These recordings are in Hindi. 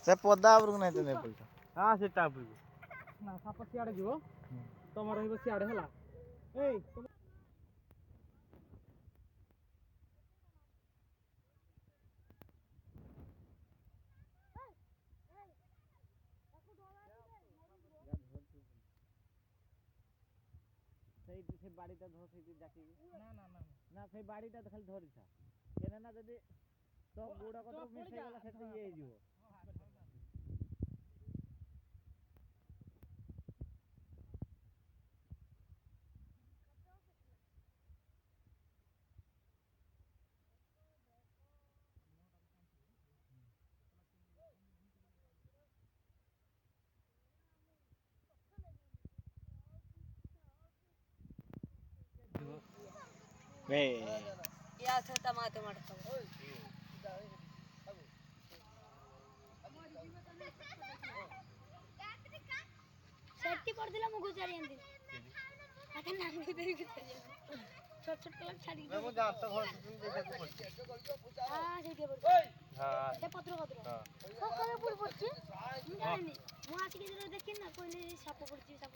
ସେ ପଦା ଉପରକୁ ନାହିଁ ତ ନେପଲଟା। ହଁ ସେଟା ଉପରକୁ। ନା ସାପ ସିଆଡ଼େ ଯିବ ତମ ରହିବ ସିଆଡ଼େ ହେଲା। ଏଇ ସେଇଠି ସେ ବାଡ଼ିଟା ଧର ସେଇଠି ଡାକିକି। ନା ନା ନା ନା ସେଇ ବାଡ଼ିଟା ଖାଲି ଧରିଥା କେନେ ନା ଯଦି ତ ଗୋଡ଼ କତର ମିସ୍ ହେଇଗଲା ସେଠି ଇଏ ହେଇଯିବ। या छोटा माते मारता सेफ्टी कर दिला मुगु चारी अंदी आके नांग दे के छोट छोट कलर छाड़ी मैं वो जाता घर से देखा को पड़ती हां से के पड़ हां ए पत्र पत्र हां करे पुर पड़ची मु जानी मु आके जरा देखिन ना कोइले साप पड़ची साप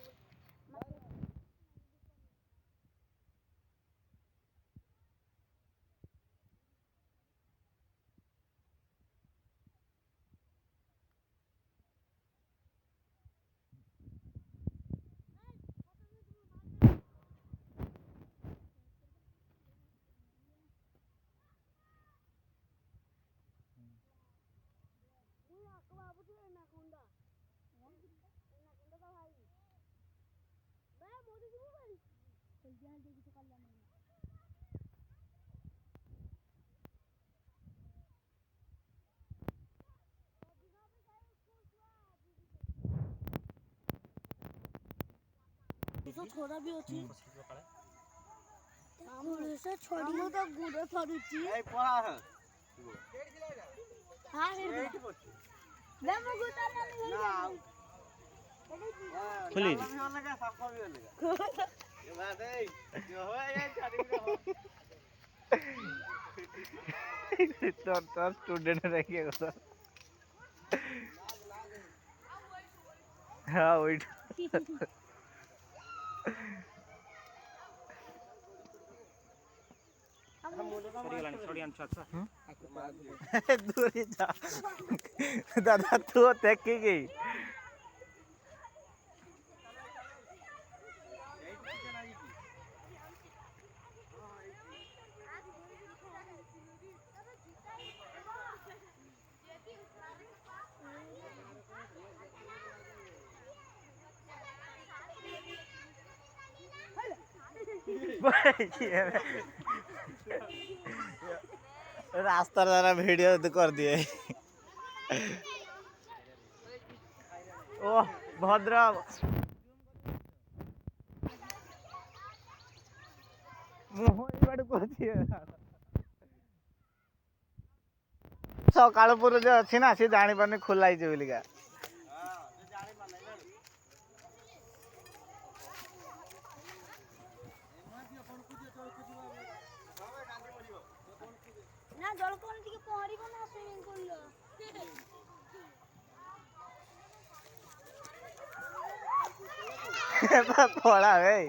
तो थोड़ा भी होची गुड़ से छोड़ी तो गुड़ फरुची ए पळा है हां रे ले मुगु तार ना खुली भी होने का सांप भी होने का ये बात है जो हो ये छाड़ी हो तो स्टूडेंट रह गया तो हाँ वही दूरी जा दादा तू देखी गई रास्ता जरा वीडियो कर दिए ओ भद्र सकाल पूर्व जो अच्छी ना सी जानी पानी खोला ही बोलिका ना जल कोन टिके पहरिबो ना स्विमिंग पूल पड़ा है